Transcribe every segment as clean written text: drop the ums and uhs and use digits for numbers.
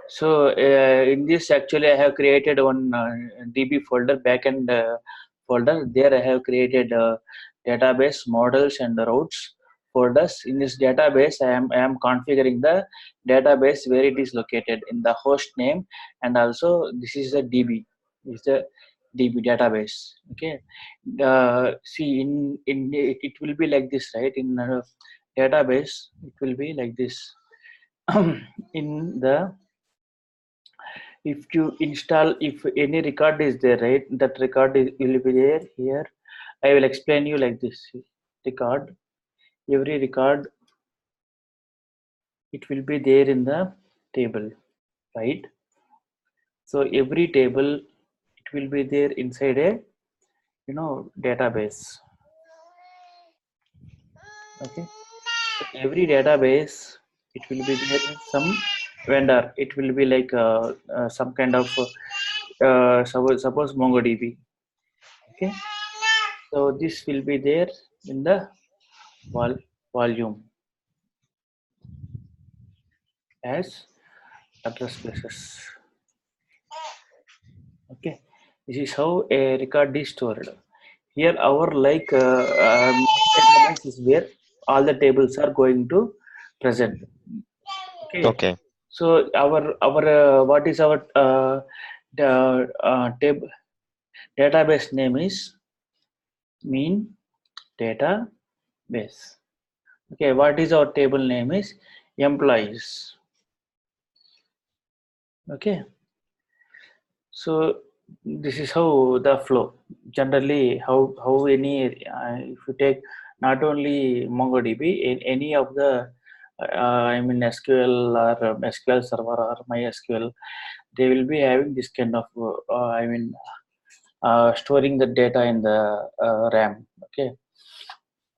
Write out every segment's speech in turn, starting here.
So in this, actually, I have created one DB folder, backend folder. There I have created database models and the routes folders. In this database, I am configuring the database where it is located in the host name, and also this is the DB. Is the DB database. Okay. See, in it will be like this, right? In database, it will be like this. In the, if you install, if any record is there, right, that record will be there here. I will explain you like this. Record, every record, it will be there in the table, right? So every table, it will be there inside a database. Okay. So every database, it will be there in some vendor. It will be like some kind of suppose MongoDB. Okay. So this will be there in the volume as address places. Okay, this is how a record is stored. Here our database is where all the tables are going to present. Okay. So our what is our database name is mean database. Okay, what is our table name is employees. Okay, so this is how the flow generally, how any if you take not only MongoDB, in any of the I mean SQL or SQL Server or MySQL, they will be having this kind of storing the data in the RAM.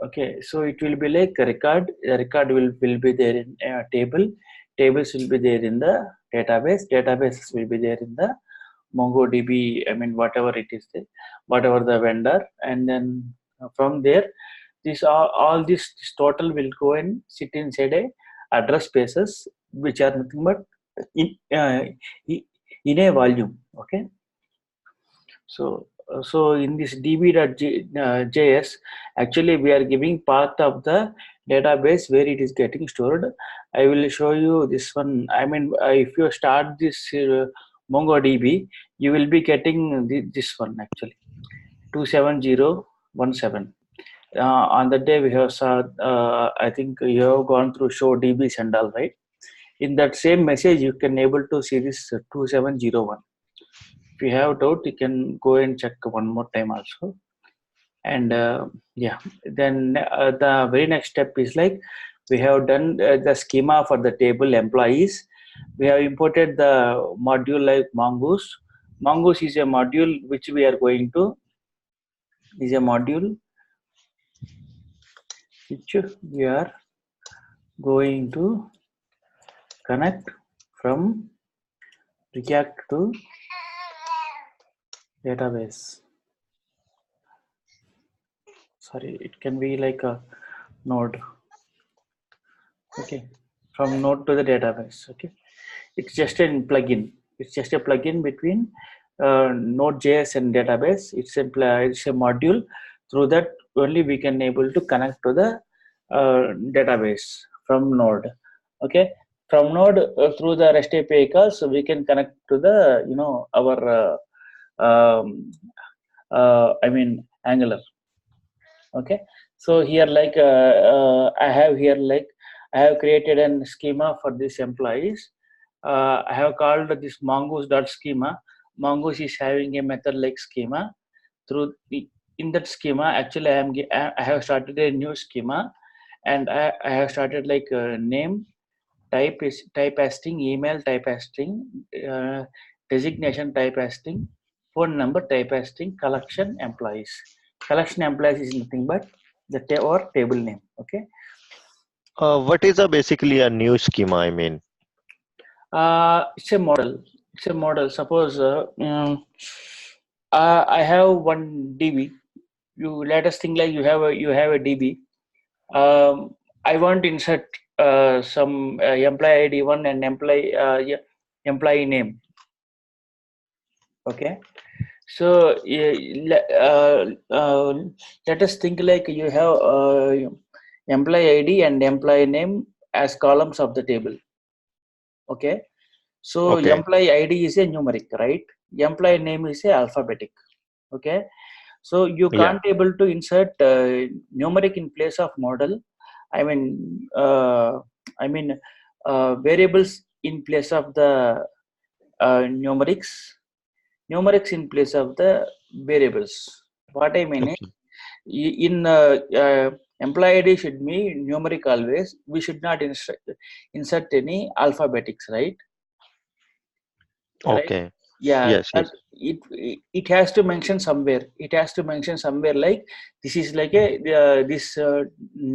Okay, so it will be like a record. The record will be there in a table. Tables will be there in the database. Databases will be there in the MongoDB. I mean, whatever it is there, whatever the vendor, and then from there, all this total will go and sit inside a address spaces, which are nothing but in a volume. Okay. So in this db.js, actually we are giving part of the database where it is getting stored. I will show you this one. I mean, if you start this MongoDB, you will be getting this one actually 27017. On the day we have saw, I think you have gone through show DBs and all, right? In that same message, you can able to see this 2701. If you have doubt, you can go and check one more time also. And yeah, then the very next step is like, we have done the schema for the table employees. We have imported the module like Mongoose. Mongoose is a module which we are going to, is a module which we are going to connect from React to database. Sorry, it can be like a node. Okay, from node to the database. Okay, it's just a plugin. It's just a plugin between Node.js and database. It's a module. Through that only we can able to connect to the database from node. Okay, from node through the REST API calls, so we can connect to the our I mean Angular. Okay, so here like I have here like I have created a schema for these employees. I have called this mongoose.schema. Mongoose is having a method like schema. Through in that schema, actually I have started a new schema, and I have started like name, typecasting, email typecasting, designation typecasting, phone number typecasting, collection employees. Collection employees is nothing but the table name. Okay. What is basically a new schema? I mean, it's a model. It's a model. Suppose I have one DB. You let us think like you have a DB. I want to insert some employee ID 1 and employee employee name. Okay, so let us think like you have employee ID and employee name as columns of the table. Okay, so Okay. employee ID is a numeric, right? Employee name is a alphabetic. Okay, so you Yeah. can't able to insert numeric in place of model. I mean, I mean variables in place of the numerics, numerics in place of the variables. What I mean is, Okay. in employee ID should be numeric always. We should not insert any alphabetics, right? Right? Okay. Yeah, Yes. that Yes. it has to mention somewhere. It has to mention somewhere like this is like a this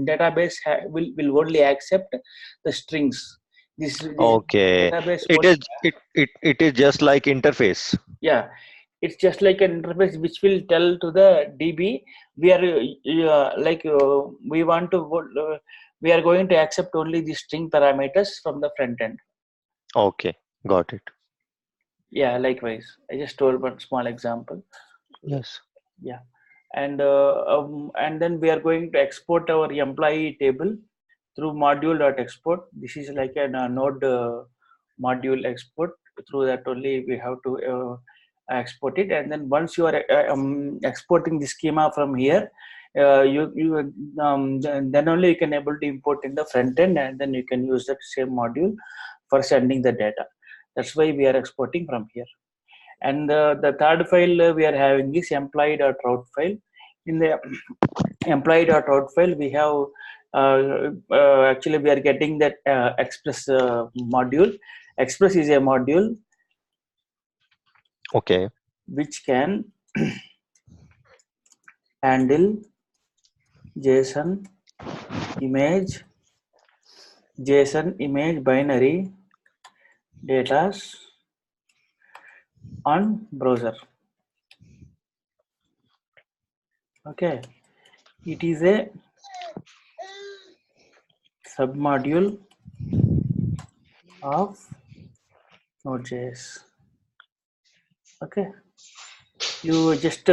database will only accept the strings. This Okay. database It only. is it is just like interface. Yeah, it's just like an interface which will tell to the DB we are like we want to we are going to accept only the string parameters from the front end. Okay. Got it. Yeah, likewise. I just told one small example. Yes. Yeah, and then we are going to export our employee table through module.export. This is like a node module export. Through that only we have to export it, and then once you are exporting the schema from here, then only you can able to import in the front end, and then you can use that same module for sending the data. That's why we are exporting from here. And the third file we are having is employee.route file. In the employee.route file, we have actually we are getting that express module. Express is a module Okay. which can handle JSON image, JSON image binary data on browser. Okay, it is a submodule of Node.js. Okay, you just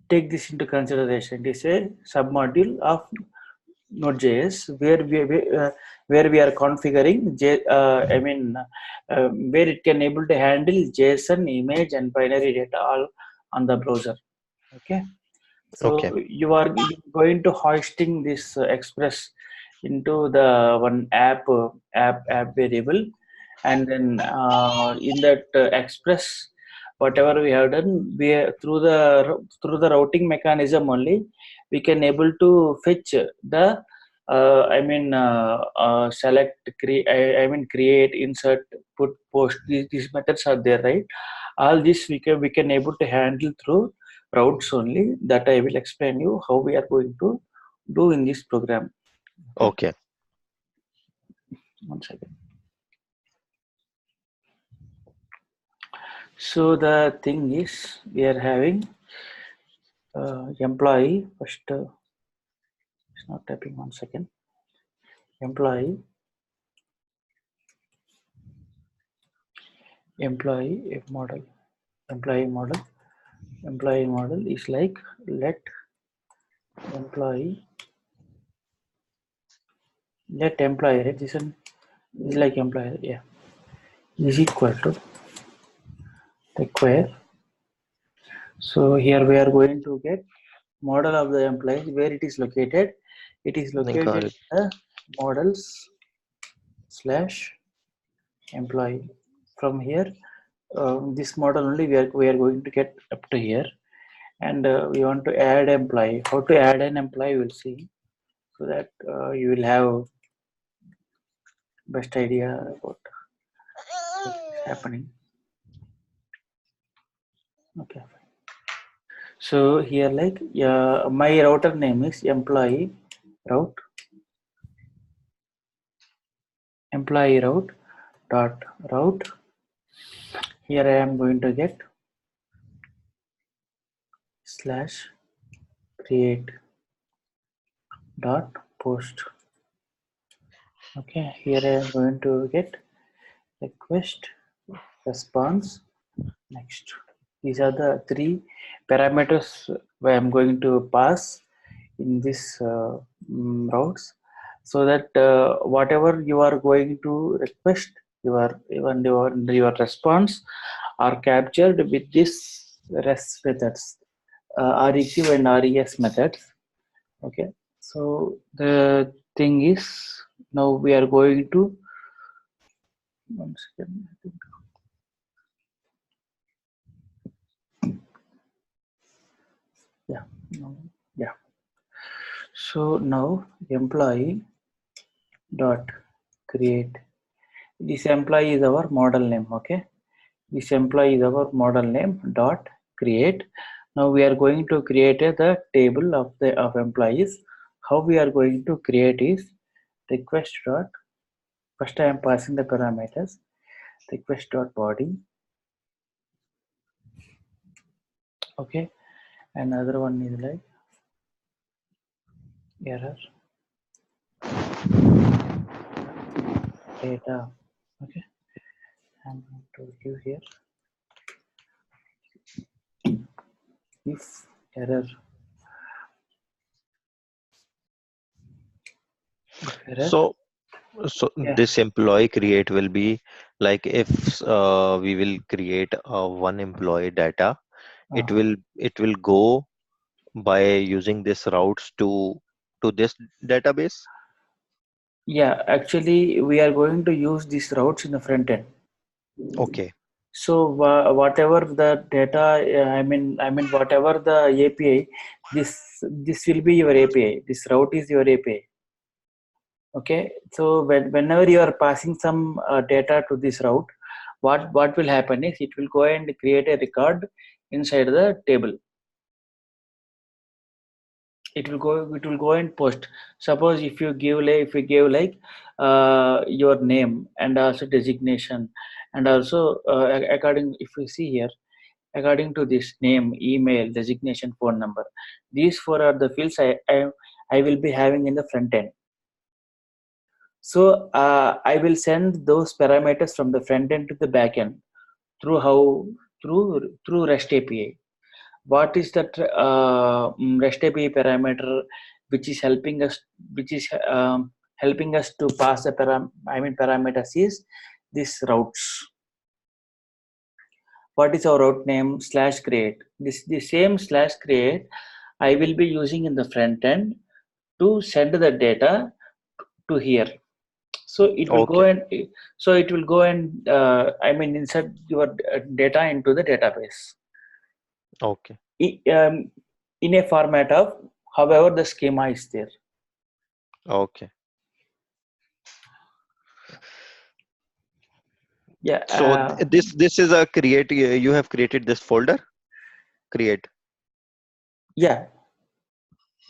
take this into consideration. It is a submodule of Node.js where we are configuring where it can able to handle JSON image and binary data all on the browser. Okay, Okay. so you are going to hoisting this express into the one app variable, and then in that express whatever we have done, through the routing mechanism only we can able to fetch the select, create, create, insert, put, post. These methods are there, right? All this we can able to handle through routes only. That I will explain you how we are going to do in this program. Okay, Okay. one second. So the thing is, we are having employee first. It's not typing. 1 second. Employee model. Employee model is like let employee right? This one is like employee. Yeah, is equal to require. So here we are going to get model of the employees. Where it is located? It is I got located it. in the models / employee. From here, this model only we are going to get up to here, and we want to add employee. How to add an employee? We'll see, so that you will have best idea about what's happening. Okay. So here, like, my router name is employee route dot route. Here I am going to get / create dot post. Okay, here I am going to get request, response, next. These are the three parameters where I'm going to pass in this routes, so that whatever you are going to request, your response are captured with this REST methods, REQ and RES methods. Okay, so the thing is, now we are going to, one second, I think. Yeah, no, yeah. So now employee dot create. This employee is our model name. Okay, this employee is our model name dot create. Now we are going to create the table of employees. How we are going to create is request dot, first I am passing the parameters, request dot body. Okay, another one is like error data. Okay, I'm going to give here if error, So yeah. this employee create will be like if we will create one employee data, uh, it will go by using this routes to this database. Yeah, actually we are going to use these routes in the front end. Okay, So whatever the data, I mean whatever the API, this will be your API. This route is your API. Okay, so whenever you are passing some data to this route, what will happen is it will go and create a record inside the table. It will go and post. Suppose if you give like your name and also designation, and also according, if you see here, according to this name, email, designation, phone number, these four are the fields I will be having in the front end. So I will send those parameters from the front end to the back end through how, through REST API. What is that REST API parameter which is helping us, which is helping us to pass the parameters is this routes. What is our route name? Slash create. This the same slash create I will be using in the front end to send the data to here. So it will go okay, and insert your data into the database okay. in a format of however the schema is there. Okay. Yeah, So this is a create. You have created this folder. Create. yeah.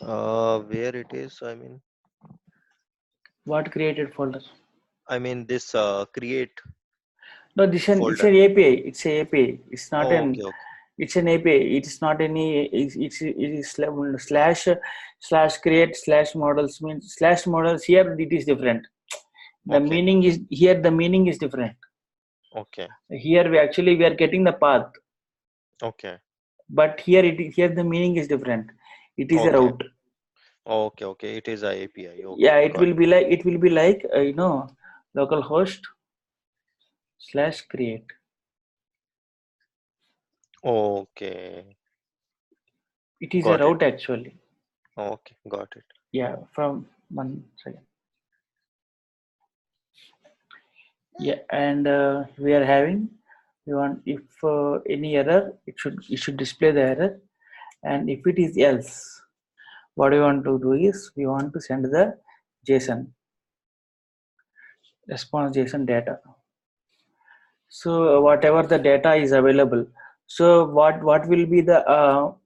Where it is? What created folder? I mean this create No, this an it's folder. an API. It's a API. It's not Okay, an. okay, It's an API. It is not any. It is slash create slash models means slash models. Here it is different. The okay, meaning is here. The meaning is different. okay, Here we are getting the path, okay, but here the meaning is different. It is a okay, route. okay, okay. It is a API. Yeah, Okay, got it. it will be like localhost slash create. Okay, It is a got it. route actually. Okay, got it. Yeah, from one second. Yeah, and we are having, we want, if any error, it should display the error, and if it is else, what we want to do is we want to send the JSON response JSON data. So whatever the data is available. So what will be the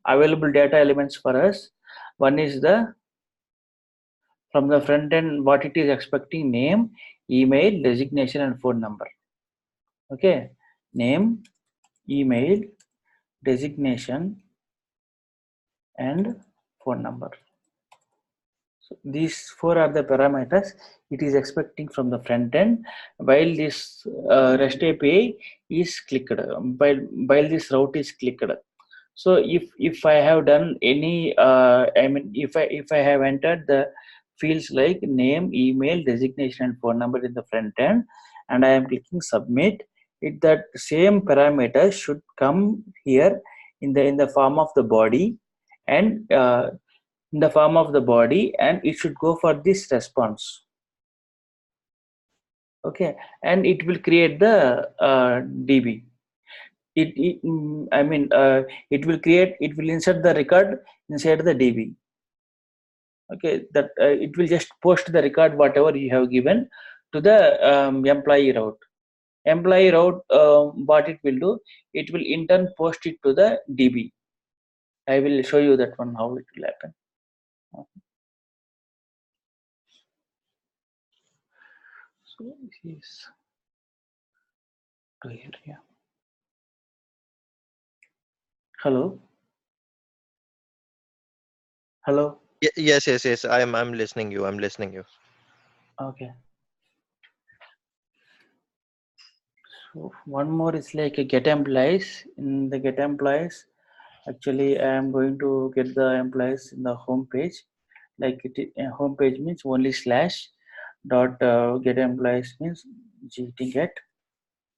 available data elements for us? One is the, from the front end, what it is expecting: name, email, designation, and phone number. Okay, name, email, designation, and phone number. These four are the parameters it is expecting from the front end while this REST API is clicked, while this route is clicked. So if I have done any I mean if I have entered the fields like name, email, designation and phone number in the front end and I am clicking submit, it that same parameter should come here in the form of the body and in the form of the body and it should go for this response. Okay, and it will create the DB. I mean it will insert the record inside the DB. Okay, that it will just post the record whatever you have given to the employee route. Employee route, what it will do, it will in turn post it to the DB. I will show you that one how it will happen. So yes, to here, yeah. Hello, hello. Yes. I'm listening you. I'm listening you. Okay. So one more is like a get employees. In the get employees, actually I am going to get the employees in the home page. Like home page means only slash dot get employees means gt get.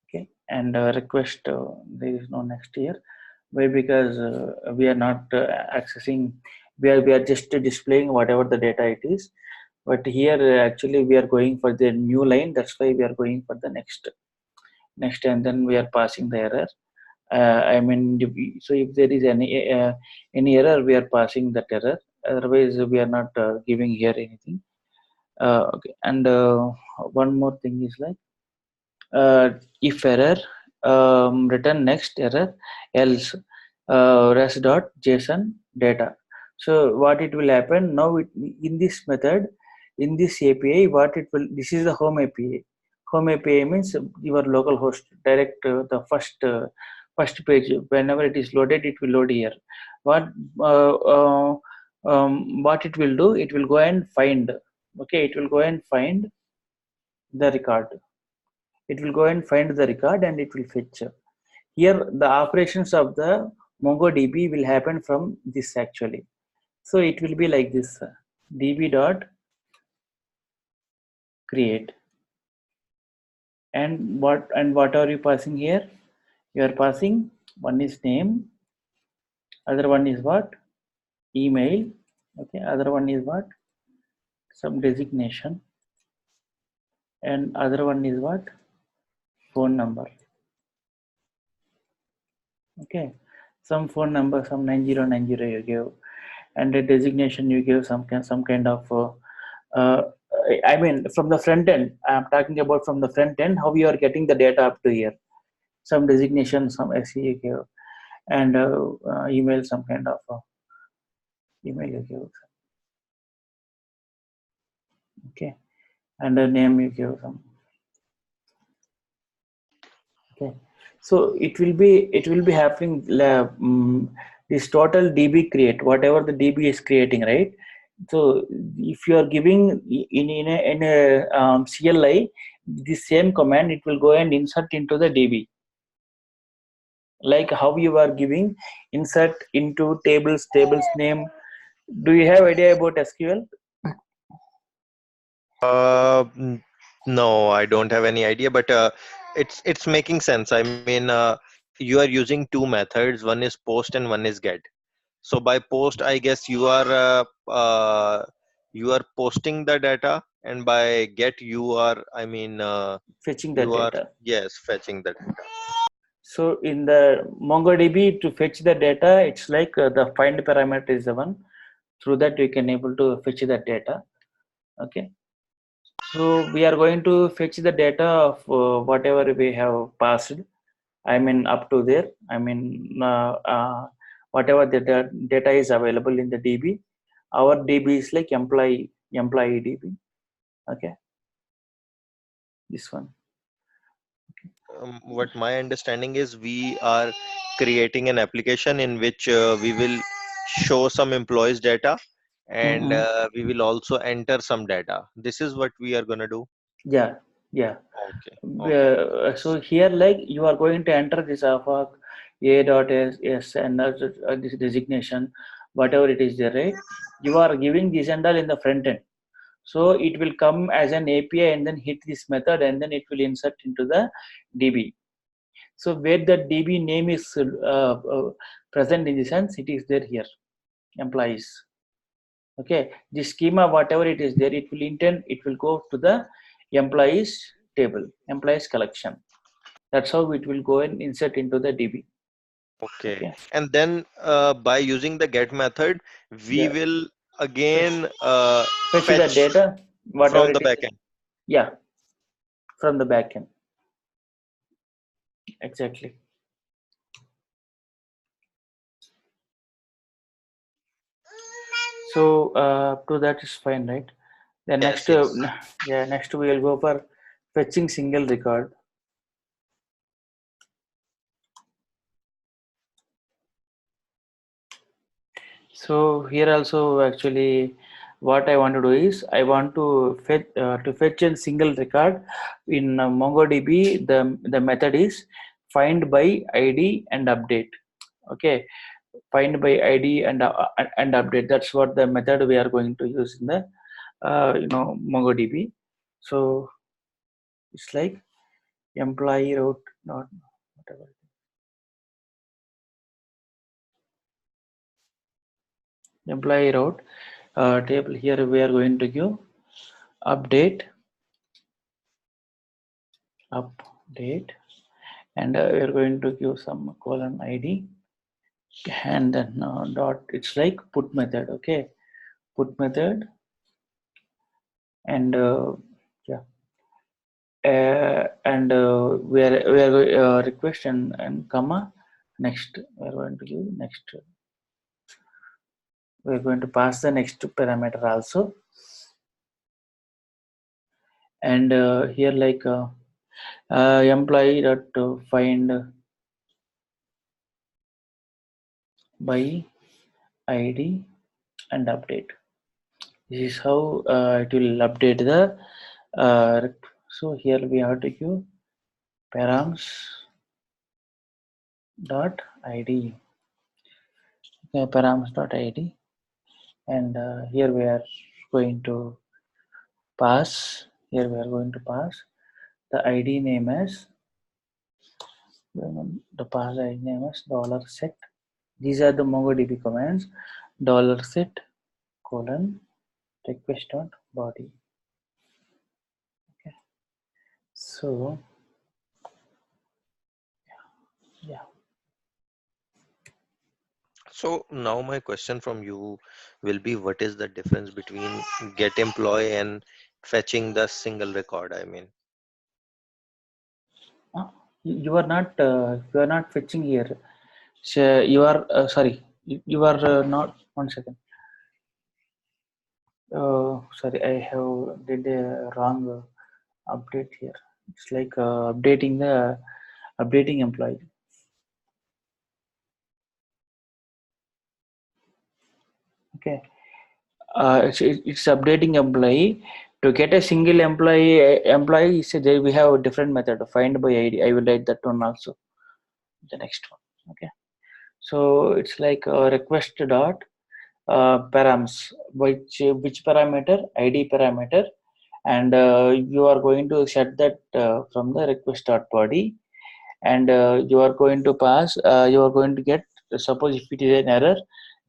Okay, and request there is no next here. Why? Because we are not accessing. We are just displaying whatever the data it is. But here actually we are going for the new line. That's why we are going for the next and then we are passing the error. I mean, so if there is any error, we are passing that error. Otherwise, we are not giving here anything. Okay, and one more thing is like if error, return next error, else res dot json data. So what it will happen now? In this method, in this API, what it will, this is the home API. Home API means your local host direct the first page. Whenever it is loaded, it will load here. What uh, uh, what it will do? It will go and find. Okay, it will go and find the record. It will go and find the record and it will fetch. Here the operations of the MongoDB will happen from this actually. So it will be like this: db dot create, and what are you passing here? You are passing, one is name, other one is what, email. Okay, other one is what, some designation, and other one is what, phone number. Okay, some phone number, some 9090 you give, and the designation you give some kind of uh, I mean from the front end. I'm talking about from the front end how you are getting the data up to here. Some designation, some SE you give, and email, some kind of email you give. Okay, and a name you give some. Okay, so it will be happening this total DB create whatever the DB is creating, right? So if you are giving in a CLI the same command, it will go and insert into the DB, like how you are giving insert into tables name. Do you have idea about SQL? N- no, I don't have any idea, but it's making sense. I mean, you are using two methods. One is post and one is get. So by post, I guess you are posting the data, and by get you are, I mean, Fetching the you are, data. yes, fetching the data. So in the MongoDB to fetch the data, it's like the find parameter is the one. Through that we can able to fetch the data. Okay. So we are going to fetch the data of whatever we have passed. I mean up to there. I mean whatever the data is available in the DB. Our DB is like employee DB. Okay. This one. What my understanding is, we are creating an application in which we will show some employees data, and Mm-hmm. we will also enter some data. This is what we are gonna do. Yeah, yeah. Okay, okay. So here, like you are going to enter this alpha a dot s and this designation, whatever it is there, right? You are giving this and all in the front end. So it will come as an API and then hit this method and then it will insert into the DB. So where the DB name is present in the sense, it is there here, employees. Okay, the schema, whatever it is there, it will intend, it will go to the employees table, employees collection. That's how it will go and insert into the DB. Okay, Okay, and then by using the get method, we yeah, will fetch, again fetch the fetch data, whatever from it the is. backend. Yeah, from the backend. Exactly. So to that is fine, right? Then Yes, next, yes. yeah, next we will go for fetching single record. So here also actually what I want to do is I want to fetch a single record in MongoDB. The method is find by ID and update. Okay, find by ID and update. That's what the method we are going to use in the MongoDB. So it's like employee route, not whatever. Employee route table. Here we are going to give update, update, and we are going to give some colon ID and then dot. It's like put method. Okay, put method and yeah, we are request and comma next. We are going to give next. We are going to pass the next parameter also, and here like employee dot find by ID and update. This is how it will update the so here we have to give params dot id, okay, params dot id, and here we are going to pass, here we are going to pass the id name as the pass id name as dollar set. These are the MongoDB commands: dollar set colon request dot body. Okay, so yeah. So now my question from you will be, what is the difference between get employee and fetching the single record? I mean, You are not fetching here. So you are sorry. You are not. One second. Sorry, I have did a wrong update here. It's like updating employee. Okay. It's updating employee. To get a single employee, there we have a different method. Find by ID. I will write that one also. The next one. Okay. So it's like request dot params, which parameter, id parameter, and you are going to set that from the request dot body, and you are going to pass, you are going to get, suppose if it is an error,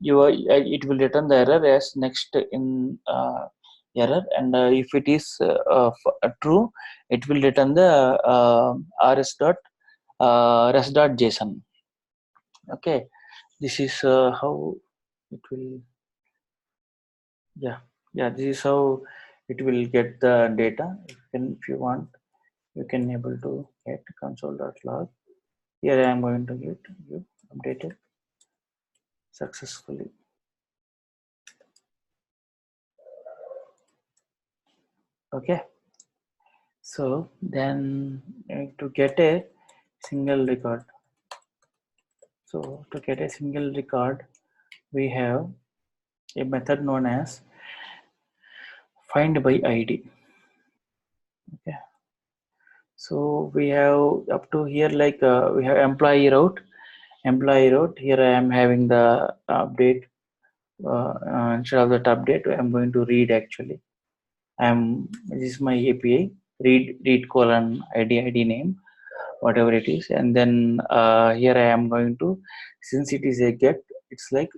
it will return the error as next in error, and if it is true, it will return the rs dot res dot json. Okay, this is how it will, yeah, yeah, this is how it will get the data. If you want, you can able to get console.log. Here I am going to get you updated successfully. Okay, so then to get a single record, so to get a single record we have a method known as find by ID. Okay, so we have up to here, like we have employee route. Employee route here I am having the update. Instead of that update, I'm going to read actually. This is my API. Read colon ID name, whatever it is, and then here I am going to, since it is a get, it's like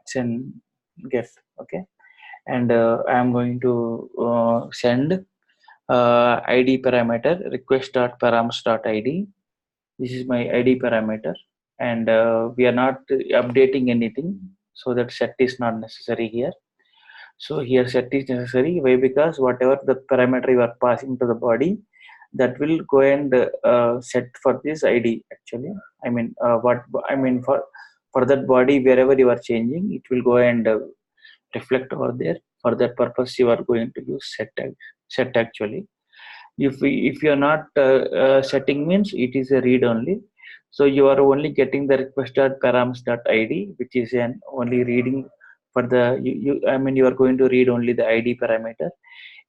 it's an get. Okay, and I am going to send ID parameter request dot params dot id. This is my ID parameter, and we are not updating anything, so that set is not necessary here. So here set is necessary. Why? Because whatever the parameter you are passing to the body, that will go and set for this ID actually. I mean what I mean for that body, wherever you are changing, it will go and reflect over there. For that purpose you are going to use set actually. If you are not setting, means it is a read only. So you are only getting the requested params.id, which is an only reading for the I mean you are going to read only the ID parameter.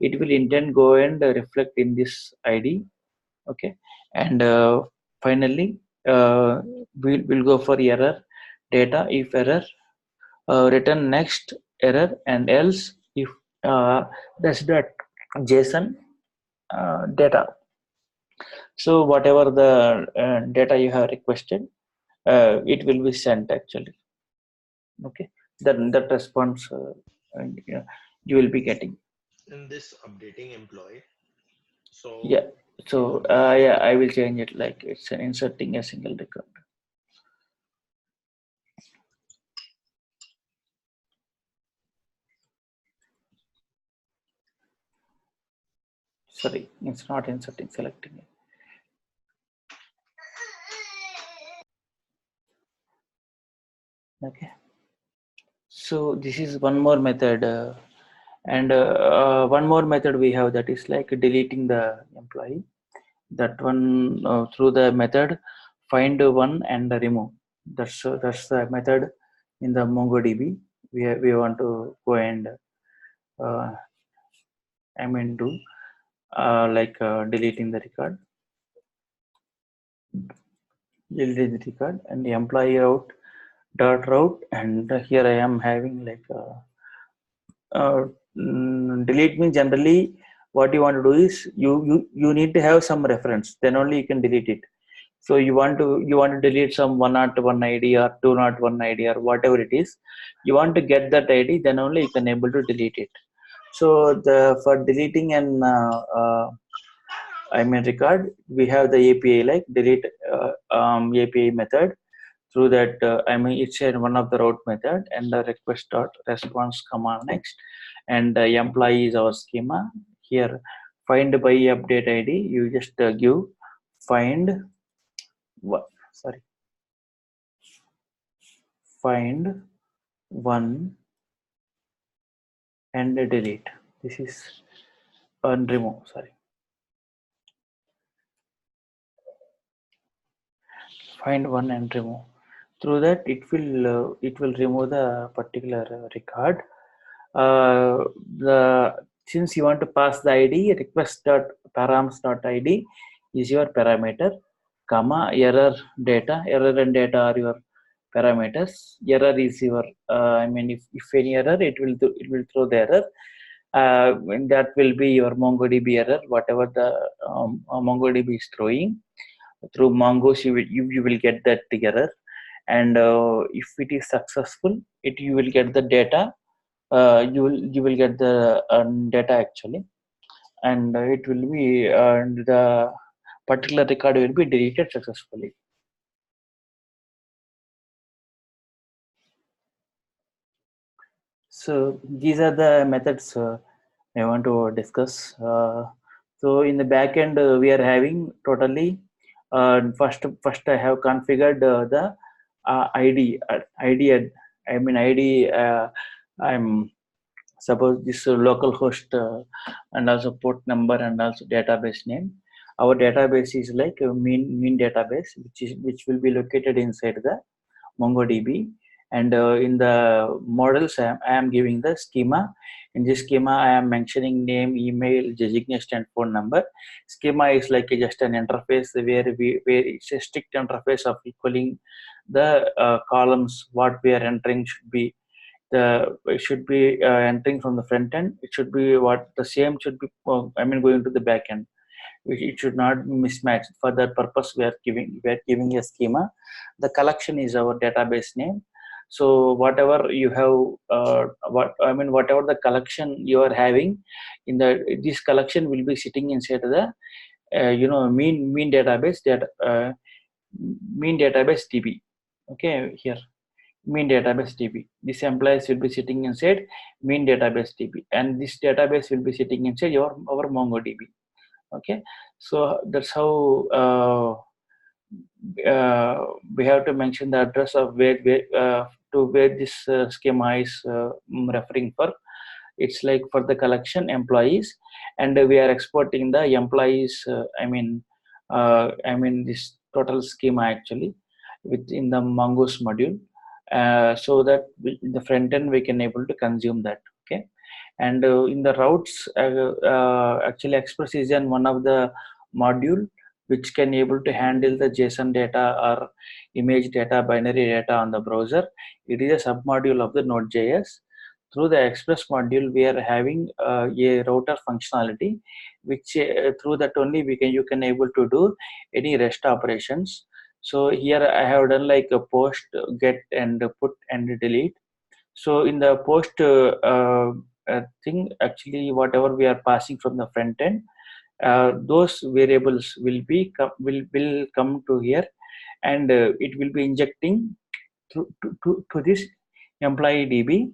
It will intent go and reflect in this ID. Okay, and finally we'll go for error data. If error, return next error, and else if that's that JSON data. So whatever the data you have requested, it will be sent actually. Okay, then that response and, you will be getting. In this updating employee, Yeah. so So yeah, I will change it like it's inserting a single record. Sorry, it's not inserting, selecting it. Okay. So this is one more method, and one more method we have, that is like deleting the employee. That one through the method find one and remove. That's the method in the MongoDB. We want to go and uh, I mean do like deleting the record, and the employee route, and here I am having like uh, delete means generally what you want to do is you need to have some reference, then only you can delete it. So you want to delete some 101 ID or 201 ID or whatever it is, you want to get that ID, then only you can able to delete it. So the for deleting an I mean record, we have the API like delete API method. Through that I mean it's one of the route method, and the request dot response command next, and employee is our schema. Here find by update ID, you just give find what, sorry, find one and delete. This is remove, sorry, find one and remove. Through that it will remove the particular record. uh, the Since you want to pass the ID, request dot params dot id is your parameter, comma error and data are your parameters. Error is your I mean if any error, it will throw the error, and that will be your MongoDB error, whatever the MongoDB is throwing through Mongoose. You will get that error, and if it is successful, you will get the data. You will get the data actually, and it will be the particular record will be deleted successfully. So these are the methods I want to discuss. So in the backend, we are having totally first I have configured the ID I mean ID. I'm suppose this local host and also port number and also database name. Our database is like a mean database, which will be located inside the MongoDB, And in the models, I am giving the schema. In this schema, I am mentioning name, email, designation, and phone number. Schema is like just an interface where it's a strict interface of equaling the columns. What we are entering should be it should be entering from the front end. It should be what the same should be. Going to the back end. It should not mismatch. For that purpose, we are giving a schema. The collection is our database name. So whatever you have, whatever the collection you are having, in the this collection will be sitting inside the mean database mean database DB. Okay, here mean database DB. This employees will be sitting inside mean database DB, and this database will be sitting inside our MongoDB. Okay, so that's how we have to mention the address of where this schema is referring for. It's like for the collection employees, and we are exporting the employees. This total schema actually within the Mongoose module, so that in the front end we can able to consume that. Okay, and in the routes, actually Express is one of the module which can able to handle the JSON data or image data, binary data on the browser. It is a submodule of the Node.js. Through the Express module, we are having a router functionality, which through that only you can able to do any REST operations. So here I have done like a post, get, and put and delete. So in the post thing, actually whatever we are passing from the front end, those variables will come to here, and it will be injecting to this employee DB,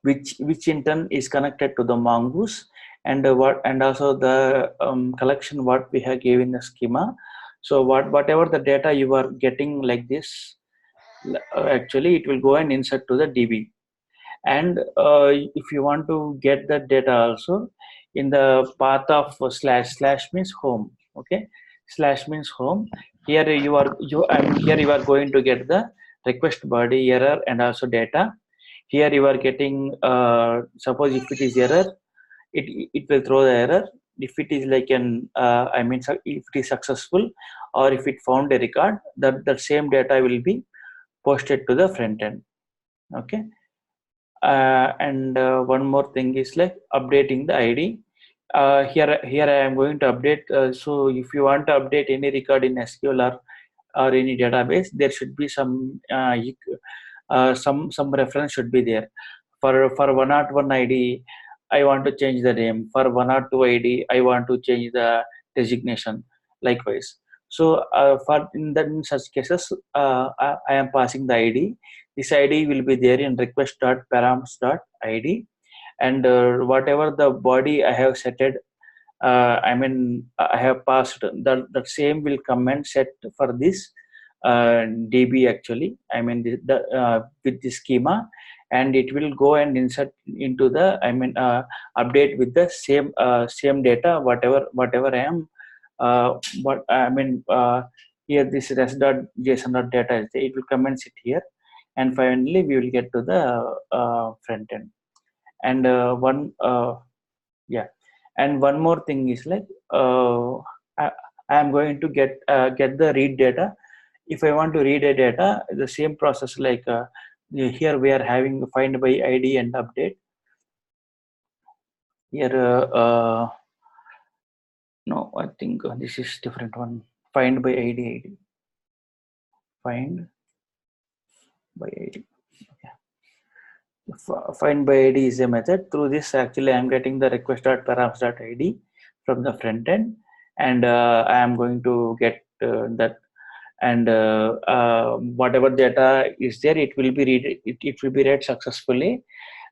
which in turn is connected to the Mongoose, and also the collection what we have given the schema. So whatever the data you are getting like this, actually it will go and insert to the DB. And if you want to get the data also, in the path of slash means home. Okay, slash means home. Here you are going to get the request body, error, and also data. Here you are getting suppose if it is error, it will throw the error. If it is like if it is successful, or if it found a record, that same data will be posted to the front end. Okay, and one more thing is like updating the ID. Here I am going to update. So if you want to update any record in SQL or any database, there should be some reference should be there. For 101 ID, I want to change the name. For 102 ID, I want to change the designation. Likewise. So in such cases, I am passing the ID. This ID will be there in request.params.id, and whatever the body I have setted, I have passed that same will come and set for this DB actually. With the schema, and it will go and insert into the update with the same data whatever I am here this res.json.data is there. It will come and sit here, and finally we will get to the front end. And and one more thing is like I am going to get the read data. If I want to read a data, the same process like here we are having find by ID and update. Here no, I think this is different one. Find by ID. Find by ID. Find by ID is a method. Through this, actually, I am getting the request.params.id from the front end, and I am going to get that. And whatever data is there, it will be read successfully,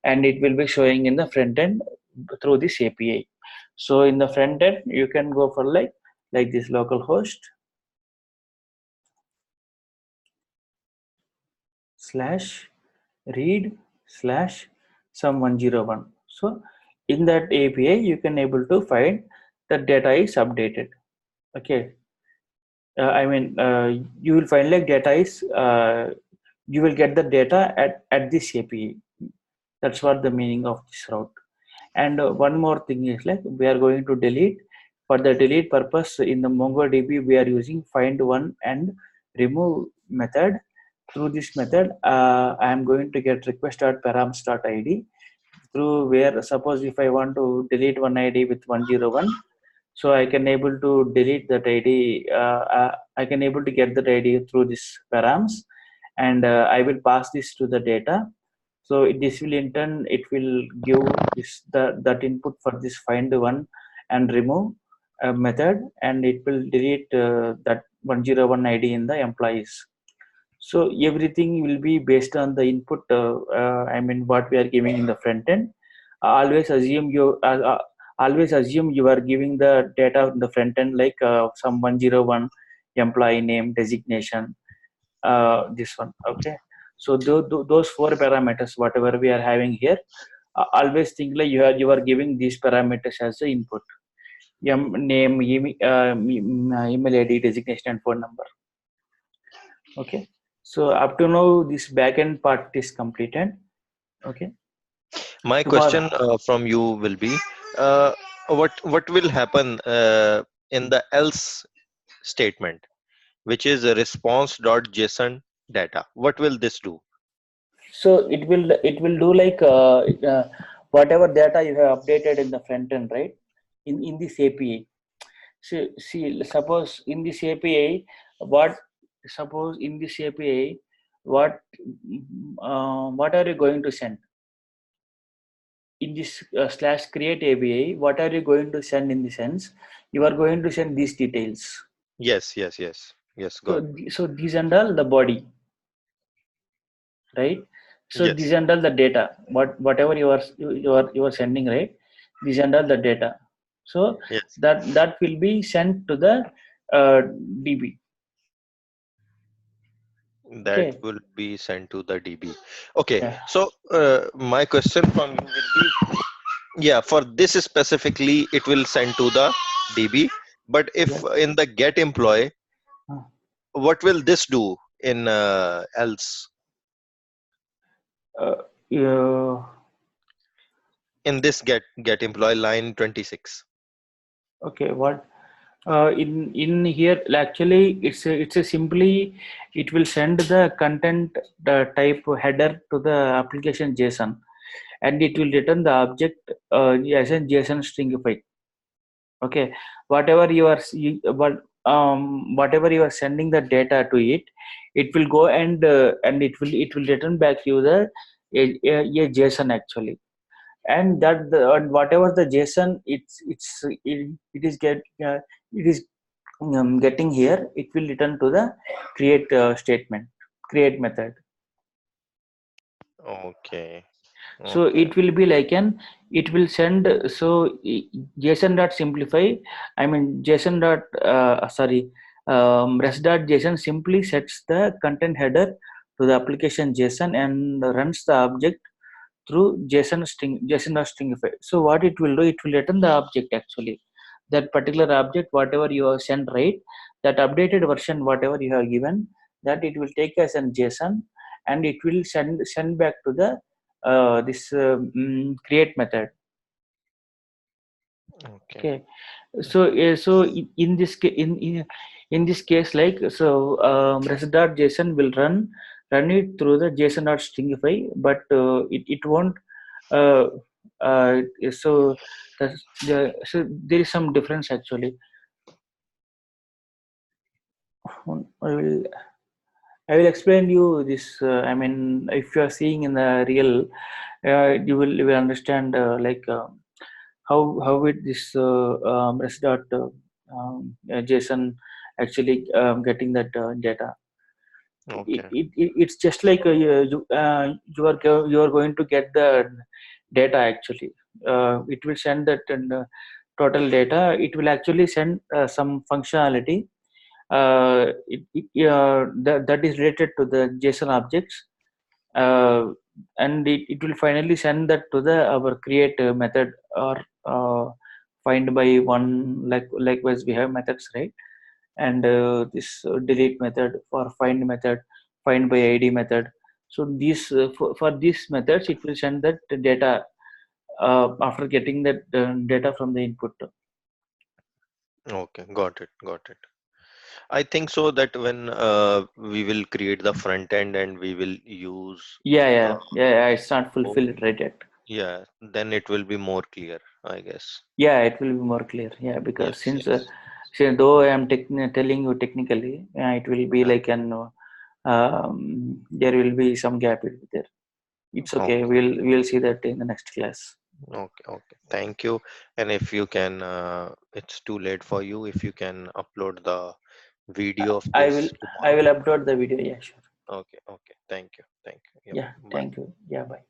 and it will be showing in the front end through this API. So in the front end, you can go for like this localhost /read /some101. So in that API, you can able to find that data is updated. Okay. You will find like data is you will get the data at this API. That's what the meaning of this route. And one more thing is like we are going to delete. For the delete purpose in the MongoDB, we are using find one and remove method. Through this method, I am going to get request.params.id, through where suppose if I want to delete one ID with 101, so I can able to delete that ID. I can able to get that ID through this params, and I will pass this to the data. So this will in turn it will give this that input for this find one and remove method, and it will delete that 101 ID in the employees. So everything will be based on the input. I mean, what we are giving in the front end. Always assume you are giving the data in the front end like some 101 employee name designation. This one, okay. So those four parameters, whatever we are having here, always think like you are giving these parameters as the input. Name, email ID, designation, and phone number. Okay, so up to now this backend part is completed. Okay, My so for question from you will be, what will happen in the else statement, which is a response.json data? What will this do? so it will do like whatever data you have updated in the front end, right? In this API. See, suppose in this API, what suppose in this API, what are you going to send in this slash create API? What are you going to send in the sense you are going to send these details. Yes, yes, yes, yes, So got. so these and all the body, right? So these Yes, and all the data, whatever you are sending, right? These and all the data. So yes, that will be sent to the DB. that Okay. will be sent to the DB. Okay, Yeah. so my question from you will be, yeah, for this specifically, it will send to the DB. But if Yeah. in the get employee, Uh, what will this do in else? yeah. In this get employee line 26? Okay. What in here actually it's a simply it will send the content the type header to the application JSON, and it will return the object as a JSON stringify. Okay, whatever you are whatever you are sending the data to it, it will go and it will return back you the a JSON actually. And and whatever the JSON it is it is getting here, it will return to the create statement, create method. Okay, So okay, it will be like an it will send. So JSON dot simplify, I mean JSON dot sorry rest dot JSON simply sets the content header to the application JSON and runs the object through JSON dot stringify. So what it will do, it will return the object actually, that particular object whatever you have sent, right? That updated version whatever you have given, that it will take as an JSON, and it will send back to the this create method. okay, Okay. So in this in this case, like so rest.json will run it through the JSON.stringify, but it won't uh, uh, so so there is some difference actually. I will explain you this. I mean, if you are seeing in the real, you will understand like how it this rest dot JSON actually getting that data. okay, It's just like you are going to get the data actually. It will send that total data. It will actually send some functionality that is related to the JSON objects, uh, and it will finally send that to the our create method, or find by one, like likewise we have methods, right? And this delete method for find method, find by ID method. So this for these methods, it will send that data after getting that data from the input. Okay, got it. I think so that when we will create the front end and we will use uh, Yeah. It's not code, fulfilled right yet. yeah, then it will be more clear, I guess. Yeah, it will be more clear. Yeah, because Yes, yes. since though I am telling you technically, it will be Uh, like an there will be some gap in there. It's okay. Okay, We'll see that in the next class. okay. Thank you. And if you can, it's too late for you. If you can upload the video of I will this I tomorrow. will upload the video. Yeah, sure. Okay, okay. Thank you. Yeah, Yeah, bye. thank you. Yeah, bye.